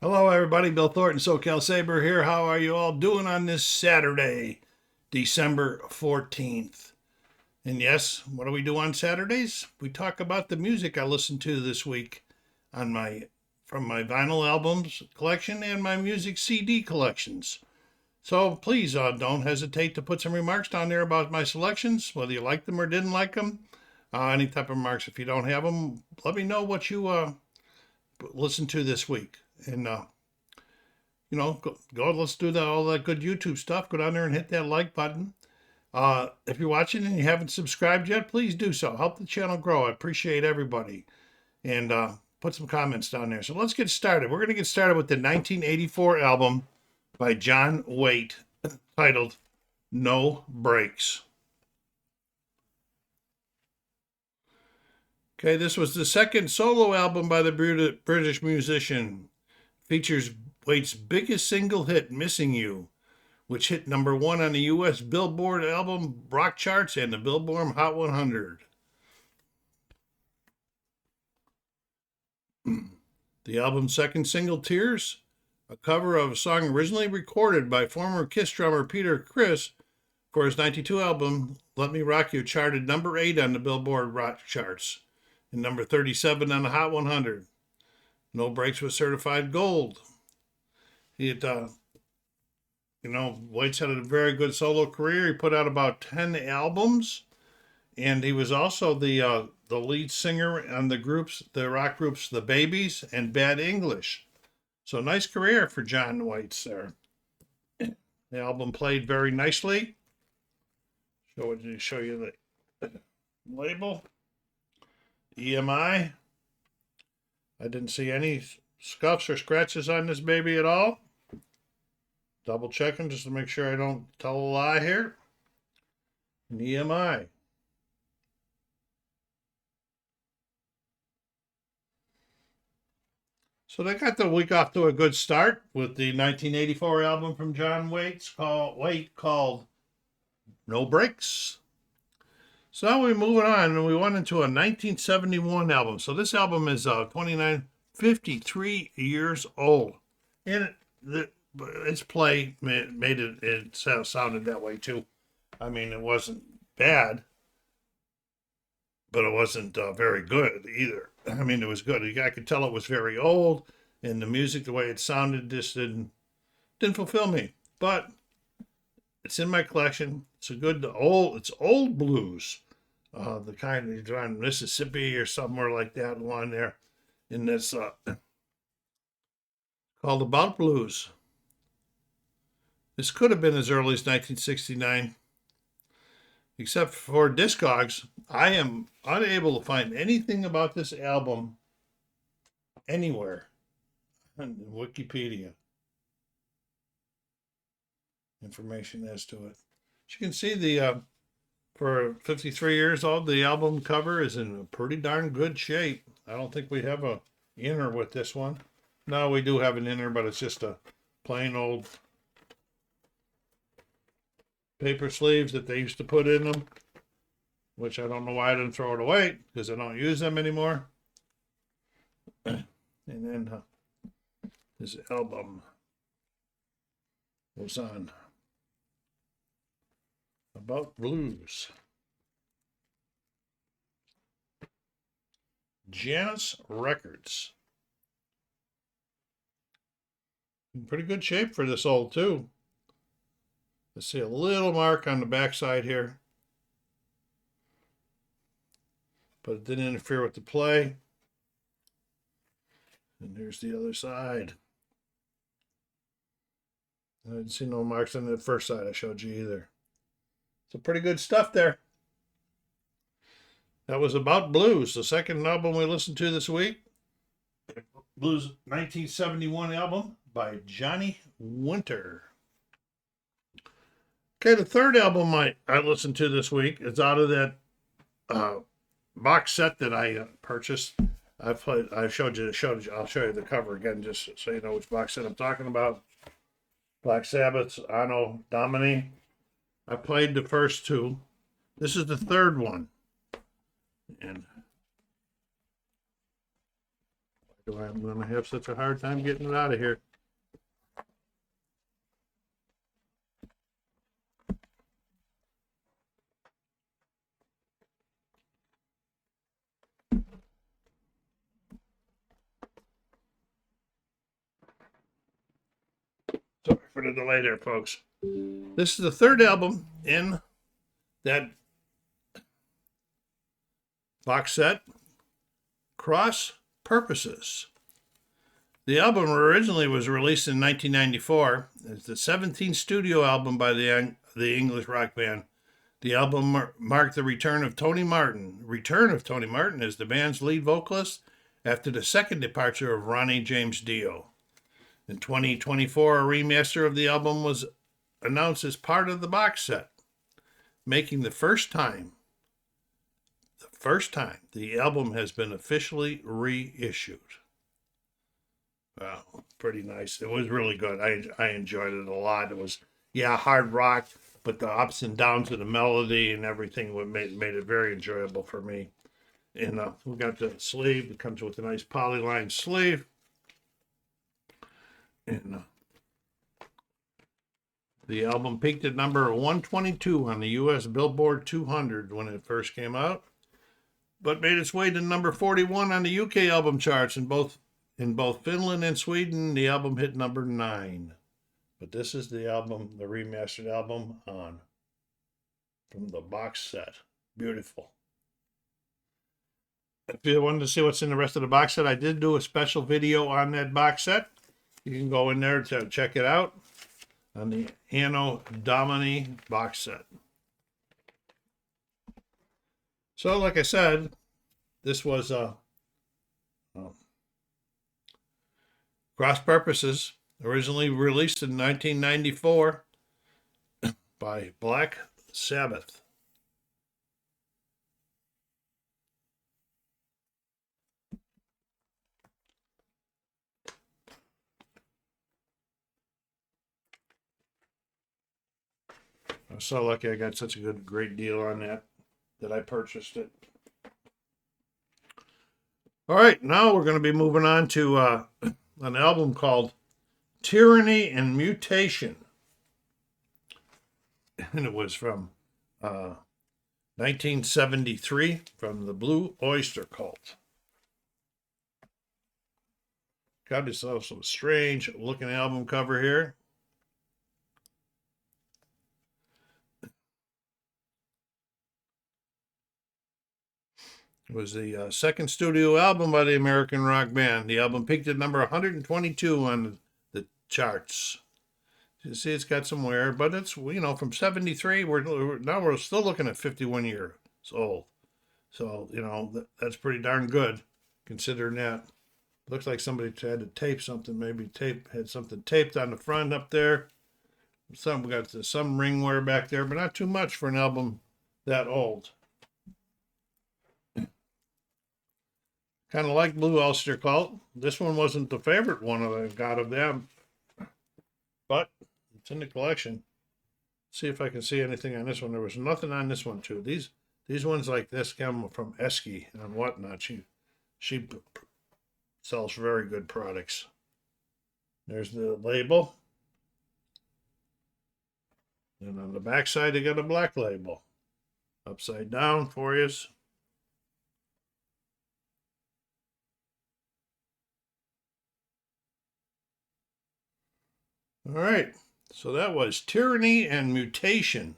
Hello, everybody. Bill Thornton, SoCalSabre here. How are you all doing on this Saturday, December 14th? And yes, what do we do on Saturdays? We talk about the music I listened to this week on from my vinyl albums collection and my music CD collections. So please don't hesitate to put some remarks down there about my selections, whether you liked them or didn't like them. Any type of remarks. If you don't have them, let me know what you listened to this week. And go let's do all that good YouTube stuff. Go down there and hit that like button. If you're watching and you haven't subscribed yet, please do so. Help the channel grow. I appreciate everybody. And put some comments down there. So let's get started. We're going to get started with the 1984 album by John Waite titled No Breaks. Okay, this was the second solo album by the British musician. Features Waite's biggest single hit, Missing You, which hit #1 on the U.S. Billboard album rock charts and the Billboard Hot 100. The album's second single, Tears, a cover of a song originally recorded by former Kiss drummer Peter Criss for his '92 album, Let Me Rock You, charted #8 on the Billboard rock charts and #37 on the Hot 100. No Breaks was certified gold. He had, Waite's had a very good solo career. He put out about 10 albums, and he was also the lead singer on the rock groups, The Babies and Bad English. So nice career for John Waite there. The album played very nicely. Show you the label. EMI. I didn't see any scuffs or scratches on this baby at all. Double checking just to make sure I don't tell a lie here. An EMI. So they got the week off to a good start with the 1984 album from John Waite called No Breaks. So now we're moving on, and we went into a 1971 album. So this album is 53 years old. And its play made it sounded that way too. I mean, it wasn't bad, but it wasn't very good either. I mean, it was good. I could tell it was very old, and the music, the way it sounded, just didn't fulfill me. But it's in my collection. It's it's old blues, the kind that's on Mississippi or somewhere like that along there. In this called About Blues. This could have been as early as 1969. Except for Discogs, I am unable to find anything about this album anywhere on Wikipedia. Information as to it. As you can see, for 53 years old, the album cover is in pretty darn good shape. I don't think we have a inner with this one. No, we do have an inner, but it's just a plain old paper sleeves that they used to put in them, which I don't know why I didn't throw it away, because I don't use them anymore. And then this album goes on. About Blues. Janus Records. In pretty good shape for this old too. Let's see a little mark on the backside here, but it didn't interfere with the play. And here's the other side. I didn't see no marks on the first side I showed you either. So pretty good stuff there. That was About Blues, the second album we listened to this week. Blues 1971 album by Johnny Winter. Okay, the third album I listened to this week is out of that box set that I purchased. I'll show you the cover again, just so you know which box set I'm talking about. Black Sabbath's Anno Domini. I played the first two. This is the third one. And I'm going to have such a hard time getting it out of here. Sorry for the delay there, folks. This is the third album in that box set, Cross Purposes. The album originally was released in 1994. It's the 17th studio album by the English rock band. The album marked the return of Tony Martin. Return of Tony Martin as the band's lead vocalist after the second departure of Ronnie James Dio. In 2024, a remaster of the album was announced as part of the box set, making the first time the album has been officially reissued. Wow, pretty nice. It was really good. I enjoyed it a lot. It was, hard rock, but the ups and downs of the melody and everything made it very enjoyable for me. And we got the sleeve. It comes with a nice polyline sleeve. And the album peaked at number 122 on the U.S. Billboard 200 when it first came out, but made its way to number 41 on the UK album charts in both Finland and Sweden. The album hit number 9. But this is the album, the remastered album from the box set. Beautiful. If you wanted to see what's in the rest of the box set, I did do a special video on that box set. You can go in there to check it out on the Anno Domini box set. So, like I said, this was Cross Purposes, originally released in 1994 by Black Sabbath. I was so lucky I got such a great deal on that I purchased it. All right, now we're going to be moving on to an album called Tyranny and Mutation. And it was from 1973 from the Blue Oyster Cult. Got this also strange looking album cover here. It was the second studio album by the American rock band. The album peaked at number 122 on the charts. You see, it's got some wear, but it's, from 73, we're still looking at 51 years old. So, that's pretty darn good, considering that. Looks like somebody had to tape something, had something taped on the front up there. We got some ring wear back there, but not too much for an album that old. Kind of like Blue Oyster Cult. This one wasn't the favorite one I got of them, but it's in the collection. See if I can see anything on this one. There was nothing on this one too. These ones like this come from Esky and whatnot. She sells very good products. There's the label, and on the back side they got a black label, upside down for you. All right, so that was Tyranny and Mutation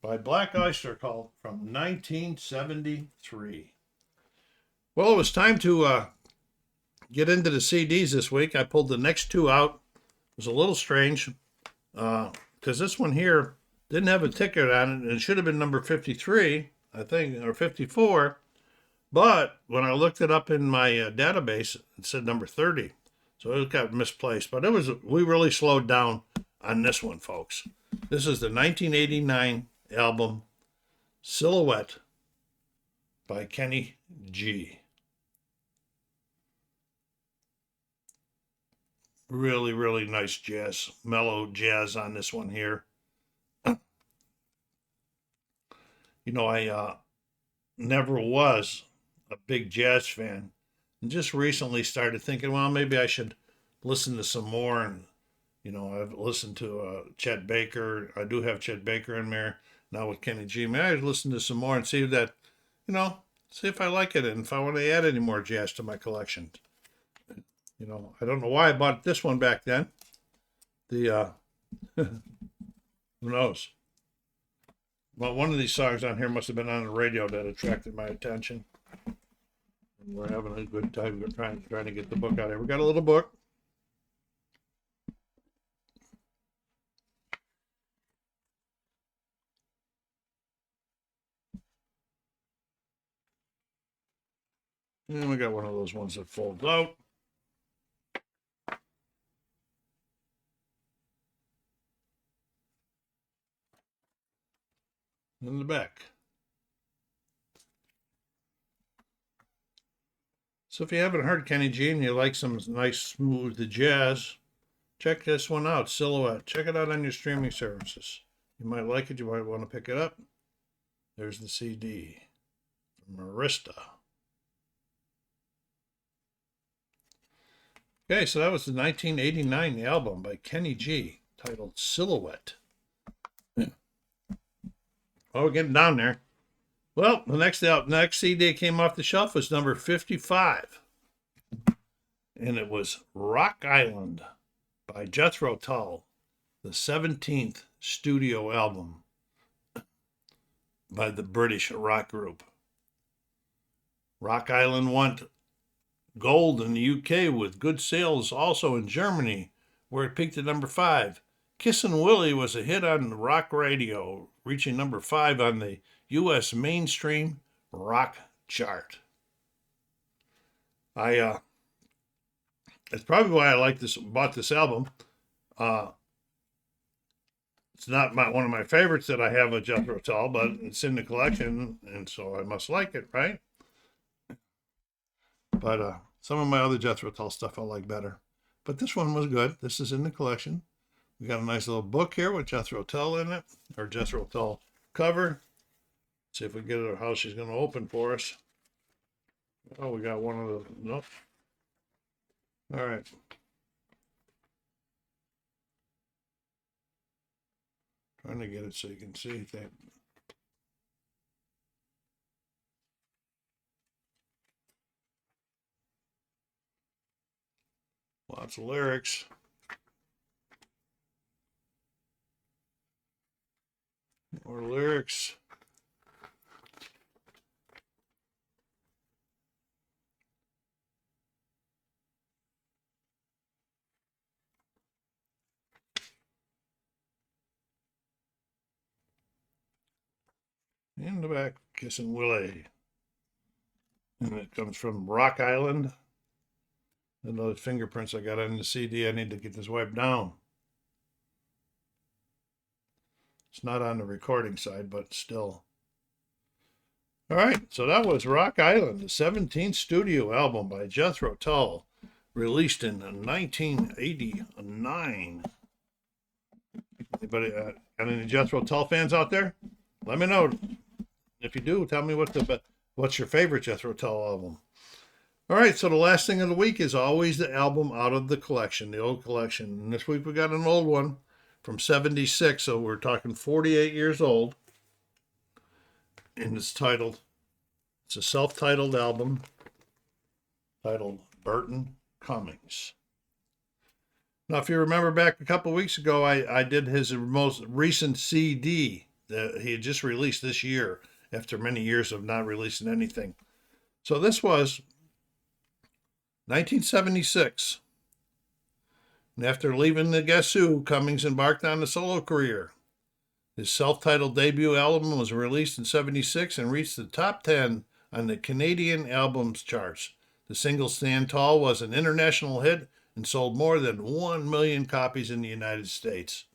by Black Oyster Cult from 1973. Well, it was time to get into the CDs this week. I pulled the next two out. It was a little strange because this one here didn't have a ticket on it, and it should have been number 53, I think, or 54. But when I looked it up in my database, it said number 30. So it got misplaced, but we really slowed down on this one, folks. This is the 1989 album Silhouette by Kenny G. Really, really nice jazz, mellow jazz on this one here. I never was a big jazz fan And just recently started thinking, well, maybe I should listen to some more. And, I've listened to Chet Baker. I do have Chet Baker in there now with Kenny G. Maybe I should listen to some more and see that, see if I like it and if I want to add any more jazz to my collection. I don't know why I bought this one back then. Who knows? Well, one of these songs on here must have been on the radio that attracted my attention. And we're having a good time. We're trying to get the book out here. We got a little book. And we got one of those ones that folds out. In the back. So if you haven't heard Kenny G and you like some nice smooth jazz, check this one out, Silhouette. Check it out on your streaming services. You might like it. You might want to pick it up. There's the CD from Arista. Okay, so that was the 1989 album by Kenny G titled Silhouette. Oh, we're getting down there. Well, the next CD came off the shelf was number 55. And it was Rock Island by Jethro Tull, the 17th studio album by the British rock group. Rock Island went gold in the UK with good sales also in Germany, where it peaked at number 5. Kissin' Willie was a hit on rock radio, reaching number 5 on the U.S. mainstream rock chart. It's probably why I bought this album. It's not one of my favorites that I have of Jethro Tull, but it's in the collection, and so I must like it, right? But some of my other Jethro Tull stuff I like better. But this one was good. This is in the collection. We got a nice little book here with Jethro Tull in it, or Jethro Tull cover. See if we get her how she's going to open for us. Oh, we got one of the, nope. All right. Trying to get it so you can see that. Lots of lyrics. More lyrics. In the back, Kissin' Willie. And it comes from Rock Island. And those fingerprints I got on the CD, I need to get this wiped down. It's not on the recording side, but still. All right, so that was Rock Island, the 17th studio album by Jethro Tull, released in 1989. Anybody got any Jethro Tull fans out there? Let me know. If you do, tell me what's your favorite Jethro Tull album. All right, so the last thing of the week is always the album out of the collection, the old collection. And this week we got an old one from 76, so we're talking 48 years old. And it's a self-titled album titled Burton Cummings. Now, if you remember back a couple weeks ago, I did his most recent CD that he had just released this year after many years of not releasing anything. So this was 1976. And after leaving the Guess Who, Cummings embarked on a solo career. His self-titled debut album was released in 76 and reached the top 10 on the Canadian albums charts. The single Stand Tall was an international hit and sold more than 1 million copies in the United States.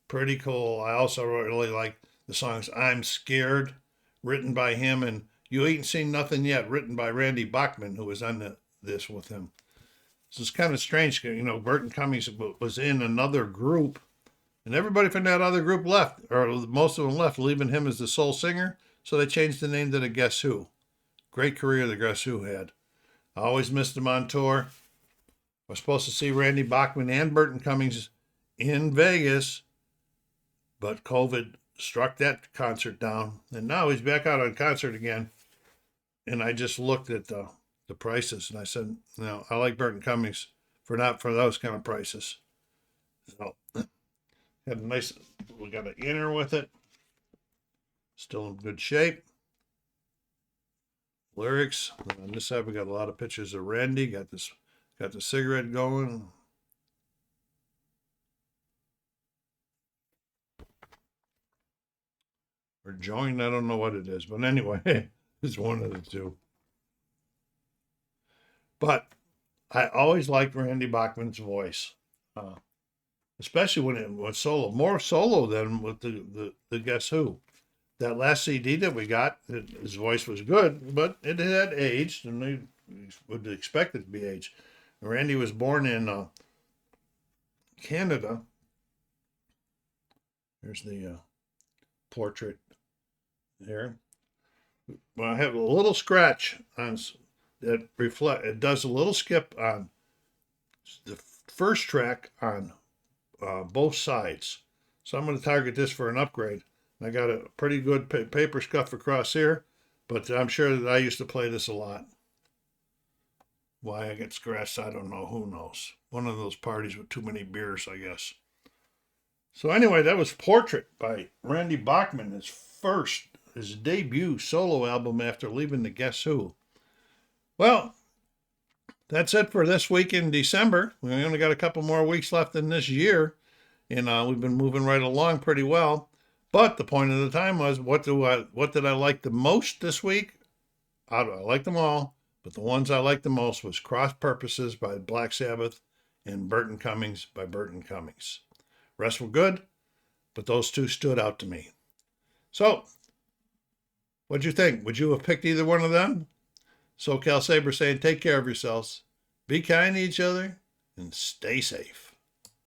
Pretty cool. I also really like the songs I'm Scared, written by him, and You Ain't Seen Nothing Yet, written by Randy Bachmam, who was on this with him. So it's kind of strange, Burton Cummings was in another group, and everybody from that other group left, or most of them left, leaving him as the sole singer, so they changed the name to the Guess Who. Great career the Guess Who had. I always missed him on tour. I was supposed to see Randy Bachman and Burton Cummings in Vegas, but COVID struck that concert down. And now he's back out on concert again. And I just looked at the prices and I said, no, I like Burton Cummings not for those kind of prices. So had a nice, we got an inner with it. Still in good shape. Lyrics. On this side we got a lot of pictures of Randy. Got the cigarette going. Or joint, I don't know what it is, but anyway, it's one of the two. But I always liked Randy Bachman's voice, especially when it was solo, more solo than with the Guess Who. That last CD that we got, his voice was good, but it had aged, and they would expect it to be aged. Randy was born in Canada. Here's the portrait there. Well, I have a little scratch on that it does a little skip on the first track on both sides. So I'm going to target this for an upgrade. I got a pretty good paper scuff across here, but I'm sure that I used to play this a lot. Why I get scratched, I don't know. Who knows? One of those parties with too many beers, I guess. So anyway, that was Portrait by Randy Bachman, his debut solo album after leaving the Guess Who. Well, that's it for this week in December. We only got a couple more weeks left in this year, and we've been moving right along pretty well. But the point of the time was, what did I like the most this week? I liked them all, but the ones I liked the most was Cross Purposes by Black Sabbath and Burton Cummings by Burton Cummings. Rest were good, but those two stood out to me. So, what'd you think? Would you have picked either one of them? SoCalSabre saying, take care of yourselves, be kind to each other, and stay safe.